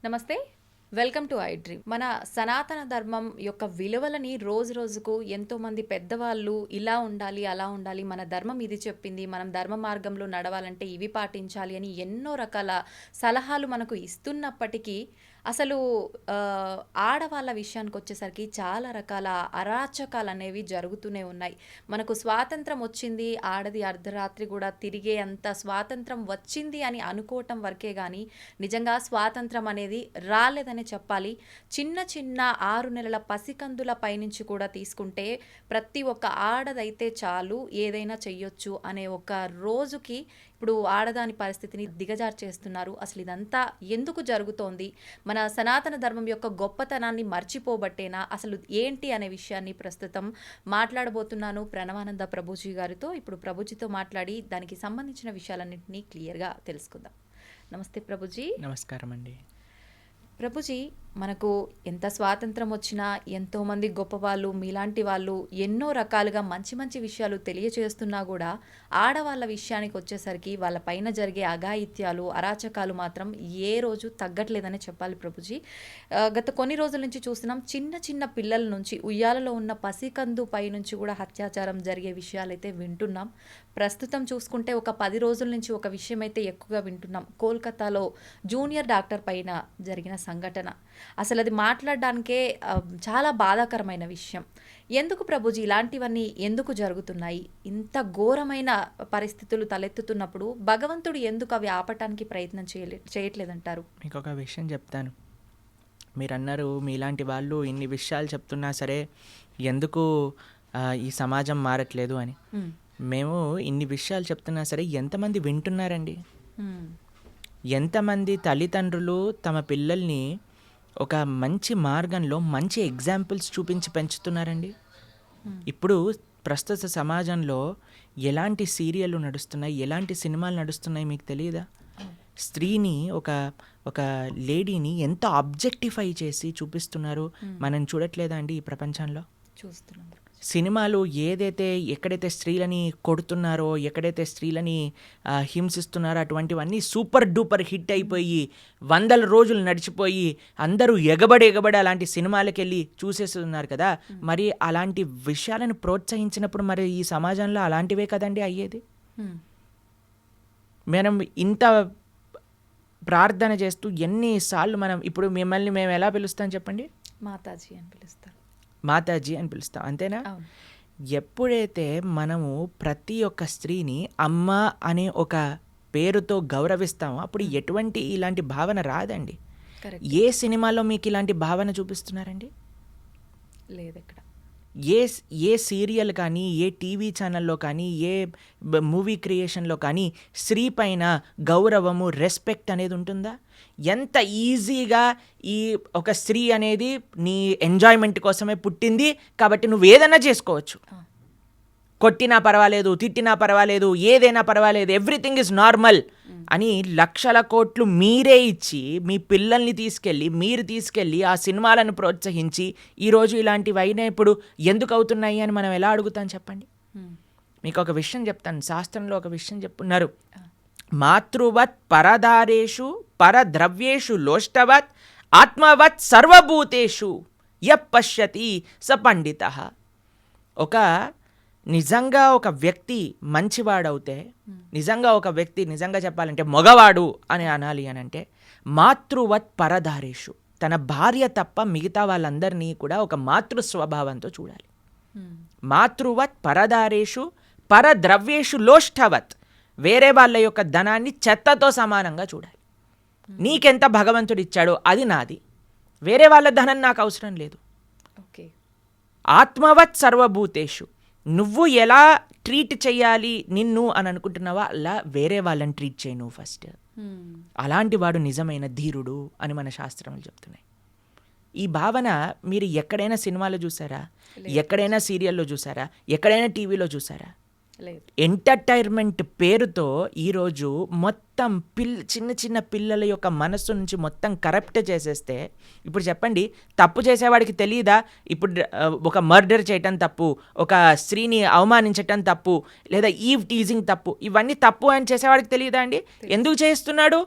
నమస్తే. Welcome to I dream. మన సనాతన ధర్మం యొక్క విలువలని రోజు రోజుకు ఎంతోమంది పెద్దవాళ్ళు ఇలా ఉండాలి, అలా ఉండాలి, మన ధర్మం ఇది చెప్పింది, మనం ధర్మ మార్గంలో నడవాలంటే ఇవి పాటించాలి అని ఎన్నో రకాల సలహాలు మనకు ఇస్తున్నప్పటికీ అసలు ఆడవాళ్ళ విషయానికి వచ్చేసరికి చాలా రకాల అరాచకాలు అనేవి జరుగుతూనే ఉన్నాయి. మనకు స్వాతంత్రం వచ్చింది, ఆడది అర్ధరాత్రి కూడా తిరిగే అంత స్వాతంత్రం వచ్చింది అని అనుకోవటం వరకే కానీ నిజంగా స్వాతంత్రం అనేది రాలేదని చెప్పాలి. చిన్న చిన్న 6 నెలల పసికందుల పైనుంచి కూడా తీసుకుంటే ప్రతి ఒక్క ఆడదైతే చాలు ఏదైనా చెయ్యొచ్చు అనే ఒక రోజుకి ఇప్పుడు ఆడదాని పరిస్థితిని దిగజారు చేస్తున్నారు. అసలు ఇదంతా ఎందుకు జరుగుతోంది? మన సనాతన ధర్మం యొక్క గొప్పతనాన్ని మర్చిపోబట్టేనా? అసలు ఏంటి అనే విషయాన్ని ప్రస్తుతం మాట్లాడబోతున్నాను ప్రణవానంద ప్రభుజీ గారితో. ఇప్పుడు ప్రభుజీతో మాట్లాడి దానికి సంబంధించిన విషయాలన్నింటినీ క్లియర్గా తెలుసుకుందాం. నమస్తే ప్రభుజీ. నమస్కారం అండి. ప్రభుజీ, మనకు ఎంత స్వాతంత్రం వచ్చినా ఎంతోమంది గొప్పవాళ్ళు మీలాంటి వాళ్ళు ఎన్నో రకాలుగా మంచి మంచి విషయాలు తెలియచేస్తున్నా కూడా ఆడవాళ్ళ విషయానికి వచ్చేసరికి వాళ్ళ పైన జరిగే అఘాయిత్యాలు అరాచకాలు మాత్రం ఏ రోజు తగ్గట్లేదని చెప్పాలి ప్రభుజీ. గత కొన్ని రోజుల నుంచి చూస్తున్నాం, చిన్న చిన్న పిల్లల నుంచి ఉయ్యాలలో ఉన్న పసికందు పై నుంచి కూడా అత్యాచారం జరిగే విషయాలైతే వింటున్నాం. ప్రస్తుతం చూసుకుంటే ఒక 10 రోజుల నుంచి ఒక విషయం అయితే ఎక్కువగా వింటున్నాం. కోల్కతాలో జూనియర్ డాక్టర్ పైన జరిగిన సంఘటన అసలు అది మాట్లాడడానికే చాలా బాధాకరమైన విషయం. ఎందుకు ప్రభుజీ ఇలాంటివన్నీ ఎందుకు జరుగుతున్నాయి? ఇంత ఘోరమైన పరిస్థితులు తలెత్తుతున్నప్పుడు భగవంతుడు ఎందుకు అవి ఆపటానికి ప్రయత్నం చేయట్లేదంటారు? మీకు ఒక విషయం చెప్తాను. మీరు అన్నారు మీలాంటి వాళ్ళు ఇన్ని విషయాలు చెప్తున్నా సరే ఎందుకు ఈ సమాజం మారట్లేదు అని. మేము ఇన్ని విషయాలు చెప్తున్నా సరే ఎంతమంది వింటున్నారండి? ఎంతమంది తల్లిదండ్రులు తమ పిల్లల్ని ఒక మంచి మార్గంలో మంచి ఎగ్జాంపుల్స్ చూపించి పెంచుతున్నారండి? ఇప్పుడు ప్రస్తుత సమాజంలో ఎలాంటి సీరియళ్ళు నడుస్తున్నాయి, ఎలాంటి సినిమాలు నడుస్తున్నాయి మీకు తెలియదా? స్త్రీని ఒక లేడీని ఎంత ఆబ్జెక్టిఫై చేసి చూపిస్తున్నారు. మనం చూడట్లేదా అండి ఈ ప్రపంచంలో? చూస్తున్నాం. సినిమాలు ఎక్కడైతే స్త్రీలని కొడుతున్నారో, ఎక్కడైతే స్త్రీలని హింసిస్తున్నారో అటువంటివన్నీ సూపర్ డూపర్ హిట్ అయిపోయి 100 రోజులు నడిచిపోయి అందరూ ఎగబడి అలాంటి సినిమాలకు వెళ్ళి చూసేస్తున్నారు కదా. మరి అలాంటి విషయాలను ప్రోత్సహించినప్పుడు మరి ఈ సమాజంలో అలాంటివే కదండి అయ్యేది. మనం ఇంత ప్రార్థన చేస్తూ ఎన్నిసార్లు ఇప్పుడు మిమ్మల్ని మేము ఎలా పిలుస్తాం చెప్పండి? మాతాజీ అని పిలుస్తారు. మాతాజీ అని పిలుస్తాం, అంతేనా? ఎప్పుడైతే మనము ప్రతి ఒక్క స్త్రీని అమ్మ అనే ఒక పేరుతో గౌరవిస్తామో అప్పుడు ఎటువంటి ఇలాంటి భావన రాదండి. ఏ సినిమాలో మీకు ఇలాంటి భావన చూపిస్తున్నారండి? లేదు ఎక్కడ. ఏ సీరియల్ కానీ, ఏ టీవీ ఛానల్లో కానీ, ఏ మూవీ క్రియేషన్లో కానీ స్త్రీ పైన గౌరవము, రెస్పెక్ట్ అనేది ఉంటుందా? ఎంత ఈజీగా ఈ ఒక స్త్రీ అనేది నీ ఎంజాయ్మెంట్ కోసమే పుట్టింది కాబట్టి నువ్వు ఏదైనా చేసుకోవచ్చు, కొట్టినా పర్వాలేదు, తిట్టినా పర్వాలేదు, ఏదైనా పర్వాలేదు, ఎవ్రీథింగ్ ఈజ్ నార్మల్ అని లక్షల కోట్లు మీరే ఇచ్చి మీ పిల్లల్ని మీరు తీసుకెళ్ళి ఆ సినిమాలను ప్రోత్సహించి ఈరోజు ఇలాంటివి అయినా ఇప్పుడు ఎందుకు అవుతున్నాయి అని మనం ఎలా అడుగుతాం చెప్పండి? మీకు ఒక విషయం చెప్తాను. శాస్త్రంలో ఒక విషయం చెప్పున్నారు. మాతృవత్ పరదారేషు పరద్రవ్యేషు లోష్టవత్ ఆత్మవత్ సర్వభూతేషు యః పశ్యతి స పండితః. నిజంగా ఒక వ్యక్తి మంచివాడవుతే, నిజంగా చెప్పాలంటే మగవాడు అని అనాలి అని అంటే మాతృవత్ పరదారేషు, తన భార్య తప్ప మిగతా వాళ్ళందరినీ కూడా ఒక మాతృ స్వభావంతో చూడాలి. మాతృవత్ పరదారేషు పరద్రవ్యేషు లోష్టవత్, వేరే వాళ్ళ యొక్క ధనాన్ని చెత్తతో సమానంగా చూడాలి. నీకెంత భగవంతుడు ఇచ్చాడో అది నాది, వేరే వాళ్ళ ధనం నాకు అవసరం లేదు. ఆత్మవత్ సర్వభూతేషు, నువ్వు ఎలా ట్రీట్ చేయాలి నిన్ను అని అనుకుంటున్నావా అలా వేరే వాళ్ళని ట్రీట్ చేయి నువ్వు ఫస్ట్. అలాంటి వాడు నిజమైన ధీరుడు అని మన శాస్త్రములు చెప్తున్నాయి. ఈ భావన మీరు ఎక్కడైనా సినిమాలో చూసారా? ఎక్కడైనా సీరియల్లో చూసారా? ఎక్కడైనా టీవీలో చూసారా? లేదు. ఎంటర్టైన్మెంట్ పేరుతో ఈరోజు మొత్తం చిన్న చిన్న పిల్లల యొక్క మనస్సు నుంచి మొత్తం కరప్ట్ చేసేస్తే, ఇప్పుడు చెప్పండి, తప్పు చేసేవాడికి తెలియదా? ఇప్పుడు ఒక మర్డర్ చేయటం తప్పు, ఒక స్త్రీని అవమానించటం తప్పు, లేదా ఈవ్ టీజింగ్ తప్పు, ఇవన్నీ తప్పు అని చేసేవాడికి తెలియదా అండి? ఎందుకు చేస్తున్నాడు?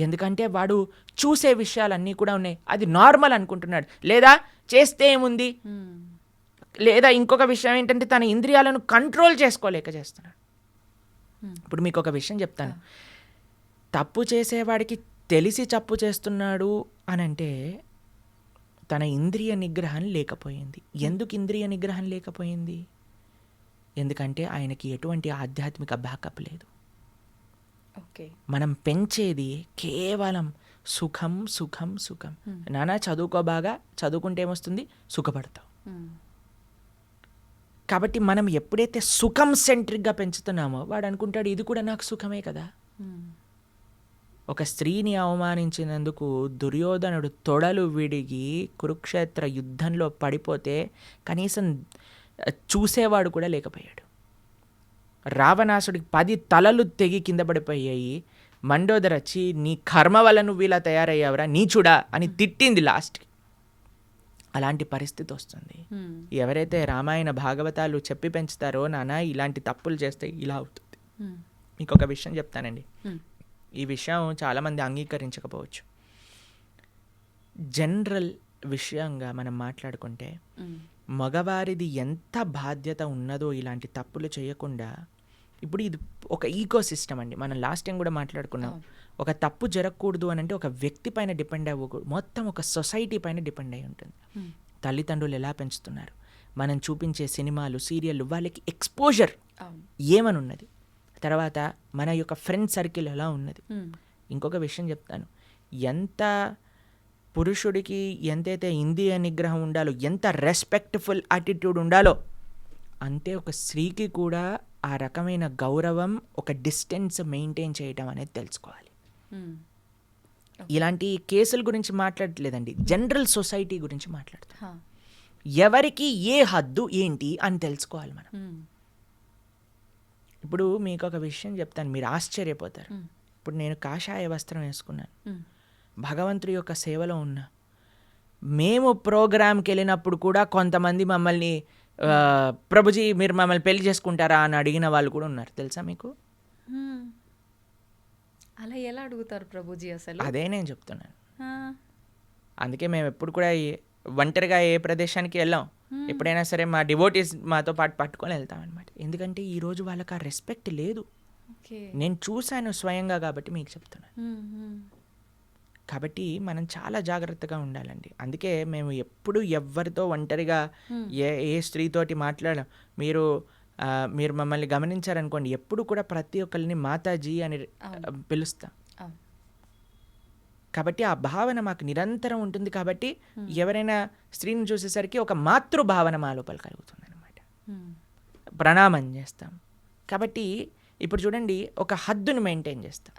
ఎందుకంటే వాడు చూసే విషయాలన్నీ కూడా ఉన్నాయి, అది నార్మల్ అనుకుంటున్నాడు. లేదా చేస్తే ఏముంది, లేదా ఇంకొక విషయం ఏంటంటే తన ఇంద్రియాలను కంట్రోల్ చేసుకోలేక చేస్తున్నాడు. ఇప్పుడు మీకు ఒక విషయం చెప్తాను. తప్పు చేసేవాడికి తెలిసి తప్పు చేస్తున్నాడు అని అంటే తన ఇంద్రియ నిగ్రహం లేకపోయింది. ఎందుకు ఇంద్రియ నిగ్రహం లేకపోయింది? ఎందుకంటే ఆయనకి ఎటువంటి ఆధ్యాత్మిక బ్యాకప్ లేదు. ఓకే. మనం పెంచేది కేవలం సుఖం సుఖం సుఖం. నానా చదువుకో, బాగా చదువుకుంటే ఏమొస్తుంది? సుఖపడతావు. కాబట్టి మనం ఎప్పుడైతే సుఖం సెంట్రిక్గా పెంచుతున్నామో వాడు అనుకుంటాడు ఇది కూడా నాకు సుఖమే కదా. ఒక స్త్రీని అవమానించినందుకు దుర్యోధనుడు తొడలు విడిగి కురుక్షేత్ర యుద్ధంలో పడిపోతే కనీసం చూసేవాడు కూడా లేకపోయాడు. రావణాసుడికి 10 తలలు తెగి కింద పడిపోయాయి. మండోదర వచ్చి నీ కర్మ వల్ల నువ్వు ఇలా తయారయ్యావురా నీచుడా అని తిట్టింది లాస్ట్కి. అలాంటి పరిస్థితి వస్తుంది. ఎవరైతే రామాయణ భాగవతాలు చెప్పి పెంచుతారో, నాన్న ఇలాంటి తప్పులు చేస్తే ఇలా అవుతుంది. మీకు ఒక విషయం చెప్తానండి, ఈ విషయం చాలామంది అంగీకరించకపోవచ్చు. జనరల్ విషయంగా మనం మాట్లాడుకుంటే మగవారిది ఎంత బాధ్యత ఉన్నదో ఇలాంటి తప్పులు చేయకుండా. ఇప్పుడు ఇది ఒక ఈకో సిస్టమ్ అండి. మనం లాస్ట్ టైం కూడా మాట్లాడుకున్నాం. ఒక తప్పు జరగకూడదు అని అంటే ఒక వ్యక్తి పైన డిపెండ్ అవ్వకూడదు, మొత్తం ఒక సొసైటీ పైన డిపెండ్ అయి ఉంటుంది. తల్లిదండ్రులు ఎలా పెంచుతున్నారు, మనం చూపించే సినిమాలు, సీరియళ్ళు, వాళ్ళకి ఎక్స్పోజర్ ఏమని ఉన్నది, తర్వాత మన యొక్క ఫ్రెండ్ సర్కిల్ ఎలా ఉన్నది. ఇంకొక విషయం చెప్తాను, ఎంత పురుషుడికి ఎంతైతే ఇంద్రియ నిగ్రహం ఉండాలో, ఎంత రెస్పెక్ట్ఫుల్ యాటిట్యూడ్ ఉండాలో, అంతే ఒక స్త్రీకి కూడా ఆ రకమైన గౌరవం, ఒక డిస్టెన్స్ మెయింటైన్ చేయడం అనేది తెలుసుకోవాలి. ఇలాంటి కేసుల గురించి మాట్లాడట్లేదండి, జనరల్ సొసైటీ గురించి మాట్లాడతాం. ఎవరికి ఏ హద్దు ఏంటి అని తెలుసుకోవాలి మనం. ఇప్పుడు మీకు ఒక విషయం చెప్తాను, మీరు ఆశ్చర్యపోతారు. ఇప్పుడు నేను కాషాయ వస్త్రం వేసుకున్నాను, భగవంతుడి యొక్క సేవలో ఉన్నా. మేము ప్రోగ్రామ్కి వెళ్ళినప్పుడు కూడా కొంతమంది మమ్మల్ని ప్రభుజీ మీరు మమ్మల్ని పెళ్లి చేసుకుంటారా అని అడిగిన వాళ్ళు కూడా ఉన్నారు, తెలుసా మీకు? అలా ఎలా అడుగుతారు ప్రభుజీ అసలు? అదే నేను చెప్తున్నాను. అందుకే మేము ఎప్పుడు కూడా ఒంటరిగా ఏ ప్రదేశానికి వెళ్ళాం. ఎప్పుడైనా సరే మా డివోటీస్ మాతో పాటు పట్టుకొని వెళ్తాం అనమాట. ఎందుకంటే ఈరోజు వాళ్ళకి ఆ రెస్పెక్ట్ లేదు. నేను చూశాను స్వయంగా కాబట్టి మీకు చెప్తున్నాను. కాబట్టి మనం చాలా జాగ్రత్తగా ఉండాలండి. అందుకే మేము ఎప్పుడు ఎవరితో ఒంటరిగా ఏ స్త్రీతోటి మాట్లాడాం. మీరు మమ్మల్ని గమనించారనుకోండి, ఎప్పుడు కూడా ప్రతి ఒక్కరిని మాతాజీ అని పిలుస్తాం. కాబట్టి ఆ భావన మాకు నిరంతరం ఉంటుంది. కాబట్టి ఎవరైనా స్త్రీని చూసేసరికి ఒక మాతృభావన మా లోపల కలుగుతుంది అనమాట. ప్రణామం చేస్తాం. కాబట్టి ఇప్పుడు చూడండి, ఒక హద్దును మెయింటైన్ చేస్తాం.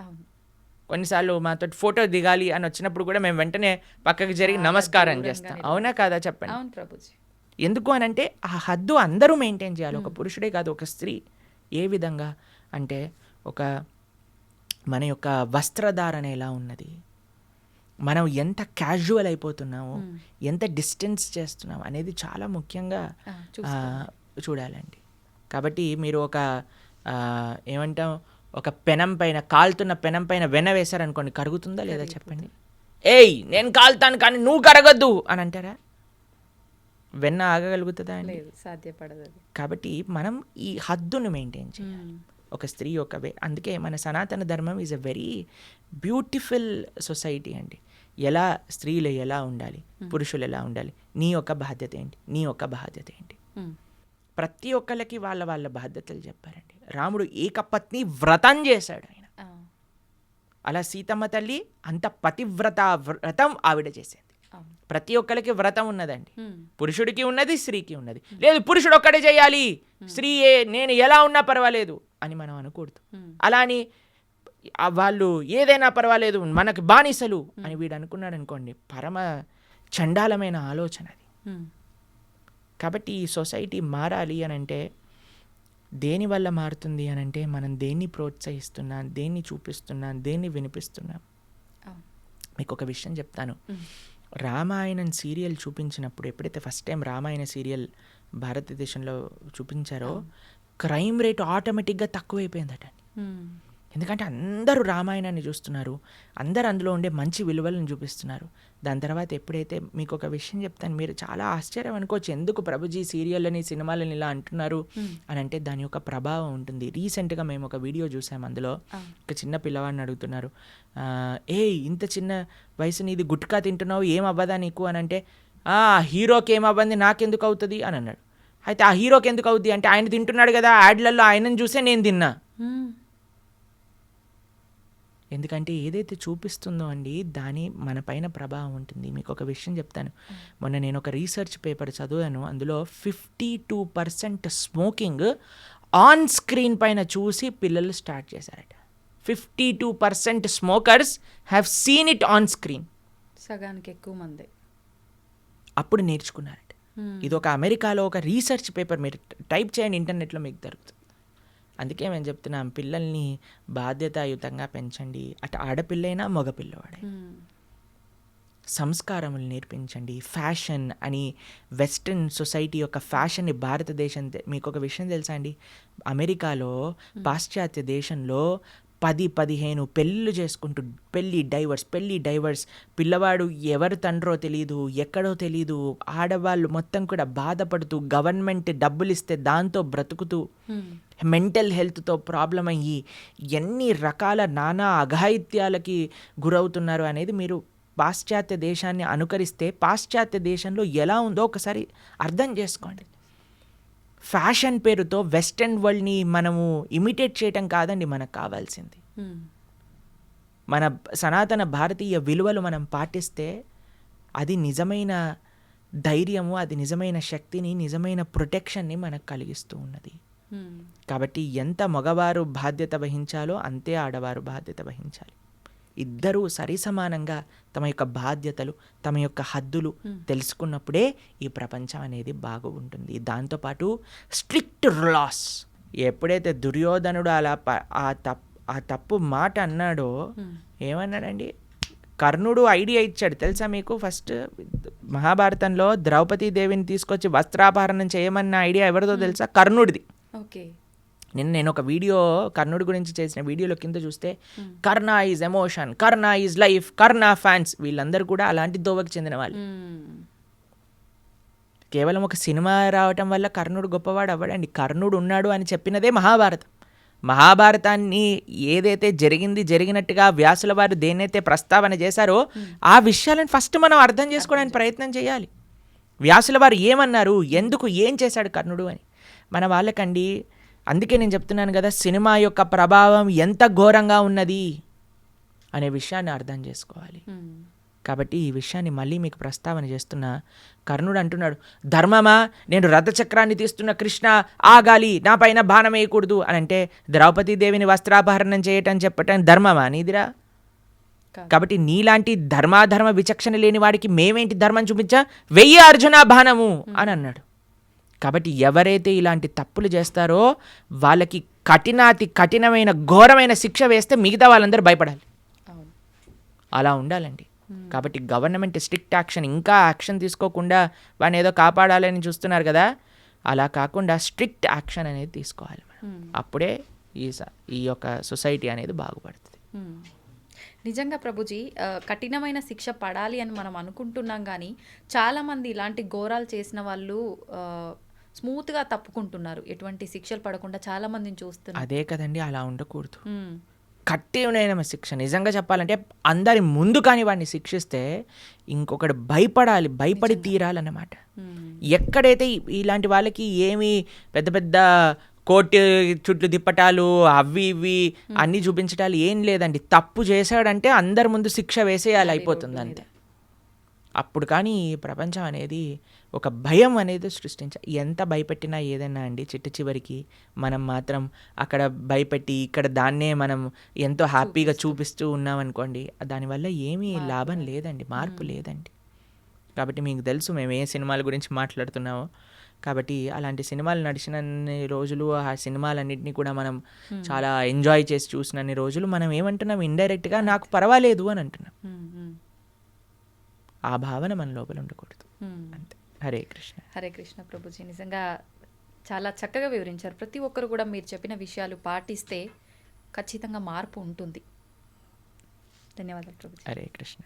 కొన్నిసార్లు మాతో ఫోటో దిగాలి అని వచ్చినప్పుడు కూడా మేము వెంటనే పక్కకి జరిగి నమస్కారం చేస్తాం. అవునా కాదా చెప్పండి? ఎందుకు అని అంటే ఆ హద్దు అందరూ మెయింటైన్ చేయాలి, ఒక పురుషుడే కాదు, ఒక స్త్రీ. ఏ విధంగా అంటే మన యొక్క వస్త్రధారణ ఎలా ఉన్నది, మనం ఎంత క్యాజువల్ అయిపోతున్నామో, ఎంత డిస్టెన్స్ చేస్తున్నాం అనేది చాలా ముఖ్యంగా చూడాలండి. కాబట్టి మీరు ఒక ఏమంటాం, ఒక పెనం పైన, కాలుతున్న పెనం పైన వెన్న వేశారనుకోండి, కరుగుతుందా లేదా చెప్పండి? ఏయ్ నేను కాలుతాను కానీ నువ్వు కరగద్దు అని అంటారా? వెన్న ఆగగలుగుతుందా అండి? సాధ్యపడదు. కాబట్టి మనం ఈ హద్దును మెయింటైన్ చేయాలి, ఒక స్త్రీ ఒక అందుకే మన సనాతన ధర్మం is a very beautiful society అండి. ఎలా స్త్రీలు ఎలా ఉండాలి, పురుషులు ఎలా ఉండాలి, నీ యొక్క బాధ్యత ఏంటి, నీ యొక్క బాధ్యత ఏంటి, ప్రతి ఒక్కళ్ళకి వాళ్ళ వాళ్ళ బాధ్యతలు చెప్పారండి. రాముడు ఏకపత్ని వ్రతం చేశాడు ఆయన. అలా సీతమ్మ తల్లి అంత పతివ్రత వ్రతం ఆవిడ చేసేది. ప్రతి ఒక్కరికి వ్రతం ఉన్నదండి, పురుషుడికి ఉన్నది, స్త్రీకి ఉన్నది. లేదు పురుషుడు ఒక్కడే చేయాలి, స్త్రీ నేను ఎలా ఉన్నా పర్వాలేదు అని మనం అనకూడదు. అలా అని వాళ్ళు ఏదైనా పర్వాలేదు మనకు బానిసలు అని వీడు అనుకున్నాడు అనుకోండి, పరమ చండాలమైన ఆలోచన అది. కాబట్టి ఈ సొసైటీ మారాలి అని అంటే దేనివల్ల మారుతుంది అని అంటే మనం దేన్ని ప్రోత్సహిస్తున్నాం, దేన్ని చూపిస్తున్నాం, దేన్ని వినిపిస్తున్నాం. అవును. మీకు ఒక విషయం చెప్తాను. రామాయణం సీరియల్ చూపించినప్పుడు, ఎప్పుడైతే ఫస్ట్ టైం రామాయణ సీరియల్ భారతదేశంలో చూపించారో క్రైమ్ రేట్ ఆటోమేటిక్గా తక్కువైపోయిందట. ఎందుకంటే అందరూ రామాయణాన్ని చూస్తున్నారు, అందరూ అందులో ఉండే మంచి విలువలను చూపిస్తున్నారు. దాని తర్వాత ఎప్పుడైతే మీకు ఒక విషయం చెప్తాను, మీరు చాలా ఆశ్చర్యం అనుకోవచ్చు, ఎందుకు ప్రభుజీ సీరియళ్ళని సినిమాలని ఇలా అంటున్నారు అని అంటే దాని యొక్క ప్రభావం ఉంటుంది. రీసెంట్గా మేము ఒక వీడియో చూసాము, అందులో ఒక చిన్న పిల్లవాడిని అడుగుతున్నారు, ఇంత చిన్న వయసు నీది గుట్కా తింటున్నావు, ఏం అవ్వదా నీకు అని అంటే, హీరోకి ఏమవ్వంది నాకెందుకు అవుతుంది అని అన్నాడు. అయితే ఆ హీరోకి ఎందుకు అవుద్ది అంటే, ఆయన తింటున్నాడు కదా యాడ్లలో, ఆయనను చూసే నేను తిన్నా. ఎందుకంటే ఏదైతే చూపిస్తుందో అండి దాని మన పైన ప్రభావం ఉంటుంది. మీకు ఒక విషయం చెప్తాను, మొన్న నేను ఒక రీసెర్చ్ పేపర్ చదివాను, అందులో 52% స్మోకింగ్ ఆన్ స్క్రీన్ పైన చూసి పిల్లలు స్టార్ట్ చేశారట. 52% smokers have seen it on screen. సగానికి ఎక్కువ మంది అప్పుడు నేర్చుకున్నారట. ఇది ఒక అమెరికాలో ఒక రీసెర్చ్ పేపర్, మీరు టైప్ చేయండి ఇంటర్నెట్లో మీకు దొరుకుతుంది. అందుకే మేము చెప్తున్నాం, పిల్లల్ని బాధ్యతాయుతంగా పెంచండి, అటు ఆడపిల్లైనా మగపిల్లవాడే. సంస్కారములు నేర్పించండి. ఫ్యాషన్ అని వెస్ట్రన్ సొసైటీ యొక్క ఫ్యాషన్ని భారతదేశం, మీకు ఒక విషయం తెలుసా అండి, అమెరికాలో పాశ్చాత్య దేశంలో 10-15 పెళ్ళిళ్ళు చేసుకుంటూ పెళ్ళి డైవర్స్, పిల్లవాడు ఎవరు తండ్రో తెలీదు, ఎక్కడో తెలీదు, ఆడవాళ్ళు మొత్తం కూడా బాధపడుతూ గవర్నమెంట్ డబ్బులు ఇస్తే దాంతో బ్రతుకుతూ మెంటల్ హెల్త్తో ప్రాబ్లం అయ్యి ఎన్ని రకాల నానా అఘాయిత్యాలకి గురవుతున్నారు అనేది మీరు పాశ్చాత్య దేశాన్ని అనుకరిస్తే పాశ్చాత్య దేశంలో ఎలా ఉందో ఒకసారి అర్థం చేసుకోండి. ఫ్యాషన్ పేరుతో వెస్టర్న్ వరల్డ్ని మనము ఇమిటేట్ చేయటం కాదండి మనకు కావాల్సింది. మన సనాతన భారతీయ విలువలు మనం పాటిస్తే అది నిజమైన ధైర్యము, అది నిజమైన శక్తిని, నిజమైన ప్రొటెక్షన్ని మనకు కలిగిస్తూ ఉన్నది. కాబట్టి ఎంత మగవారు బాధ్యత వహించాలో అంతే ఆడవారు బాధ్యత వహించాలి. ఇద్దరూ సరిసమానంగా తమ యొక్క బాధ్యతలు, తమ యొక్క హద్దులు తెలుసుకున్నప్పుడే ఈ ప్రపంచం అనేది బాగుంటుంది. దాంతోపాటు స్ట్రిక్ట్ లాస్. ఎప్పుడైతే దుర్యోధనుడు అలా ఆ తప్పు మాట అన్నాడో, ఏమన్నాడండి, కర్ణుడు ఐడియా ఇచ్చాడు తెలుసా మీకు. ఫస్ట్ మహాభారతంలో ద్రౌపదీదేవిని తీసుకొచ్చి వస్త్రాపహరణం చేయమన్న ఐడియా ఎవరిదో తెలుసా? కర్ణుడిది. ఓకే. నేను ఒక వీడియో కర్ణుడి గురించి చేసిన వీడియోలో కింద చూస్తే Karna is emotion, Karna is life, Karna fans, వీళ్ళందరూ కూడా అలాంటి దోవకి చెందిన వాళ్ళు. కేవలం ఒక సినిమా రావటం వల్ల కర్ణుడు గొప్పవాడు అవ్వడండి. కర్ణుడు ఉన్నాడు అని చెప్పినదే మహాభారతం. మహాభారతాన్ని ఏదైతే జరిగినట్టుగా వ్యాసుల వారు దేన్నైతే ప్రస్తావన చేశారో ఆ విషయాలను ఫస్ట్ మనం అర్థం చేసుకోవడానికి ప్రయత్నం చేయాలి. వ్యాసుల వారు ఏమన్నారు, ఎందుకు, ఏం చేశాడు కర్ణుడు అని మన వాళ్ళకండి. అందుకే నేను చెప్తున్నాను కదా, సినిమా యొక్క ప్రభావం ఎంత ఘోరంగా ఉన్నది అనే విషయాన్ని అర్థం చేసుకోవాలి. కాబట్టి ఈ విషయాన్ని మళ్ళీ మీకు ప్రస్తావన చేస్తున్నా. కర్ణుడు అంటున్నాడు, ధర్మమా, నేను రథచక్రాన్ని తీస్తున్న కృష్ణ ఆగాలి, నా పైన బాణం వేయకూడదు అని అంటే ద్రౌపదీదేవిని వస్త్రాపహరణం చేయటం చెప్పటం ధర్మమా నీదిరా? కాబట్టి నీలాంటి ధర్మాధర్మ విచక్షణ లేని వాడికి మేమేంటి ధర్మం చూపించా, వెయ్యి అర్జున బాణము అని అన్నాడు. కాబట్టి ఎవరైతే ఇలాంటి తప్పులు చేస్తారో వాళ్ళకి కఠినాతి కఠినమైన ఘోరమైన శిక్ష వేస్తే మిగతా వాళ్ళందరూ భయపడాలి. అలా ఉండాలండి. కాబట్టి గవర్నమెంట్ స్ట్రిక్ట్ యాక్షన్, ఇంకా యాక్షన్ తీసుకోకుండా వాడిని ఏదో కాపాడాలని చూస్తున్నారు కదా, అలా కాకుండా స్ట్రిక్ట్ యాక్షన్ అనేది తీసుకోవాలి మనం. అప్పుడే ఈ యొక్క సొసైటీ అనేది బాగుపడుతుంది. నిజంగా ప్రభుజీ, కఠినమైన శిక్ష పడాలి అని మనం అనుకుంటున్నాం, కానీ చాలామంది ఇలాంటి ఘోరాలు చేసిన వాళ్ళు స్మూత్గా తప్పుకుంటున్నారు, ఎటువంటి శిక్షలు పడకుండా చాలా మందిని చూస్తున్నారు. అదే కదండి, అలా ఉండకూడదు. కఠినమైన శిక్ష నిజంగా చెప్పాలంటే అందరి ముందు కానీ వాడిని శిక్షిస్తే ఇంకొకటి భయపడి తీరాలన్నమాట. ఎక్కడైతే ఇలాంటి వాళ్ళకి ఏమి పెద్ద పెద్ద కోర్టు చుట్టూ తిప్పటాలు అవి ఇవి అన్నీ చూపించటాలు ఏం లేదండి. తప్పు చేశాడంటే అందరి ముందు శిక్ష వేసేయాలి, అయిపోతుంది అంతే. అప్పుడు కానీ ఈ ప్రపంచం అనేది ఒక భయం అనేది ఎంత భయపెట్టినా ఏదైనా అండి, చివరికి మనం మాత్రం అక్కడ భయపెట్టి ఇక్కడ దాన్నే మనం ఎంతో హ్యాపీగా చూపిస్తూ ఉన్నామనుకోండి, దానివల్ల ఏమీ లాభం లేదండి, మార్పు లేదండి. కాబట్టి మీకు తెలుసు మేము ఏ సినిమాల గురించి మాట్లాడుతున్నామో. కాబట్టి అలాంటి సినిమాలు నడిచినన్ని రోజులు ఆ సినిమాలన్నింటినీ కూడా మనం చాలా ఎంజాయ్ చేసి చూసినన్ని రోజులు మనం ఏమంటున్నాం ఇండైరెక్ట్గా నాకు పర్వాలేదు అని అంటున్నాం. ఆ భావన మన లోపల ఉండకూడదు. అంతే. హరే కృష్ణ. హరే కృష్ణ ప్రభుజీ, నిజంగా చాలా చక్కగా వివరించారు. ప్రతి ఒక్కరు కూడా మీరు చెప్పిన విషయాలు పాటిస్తే ఖచ్చితంగా మార్పు ఉంటుంది. ధన్యవాదాలు ప్రభుజీ. హరే కృష్ణ.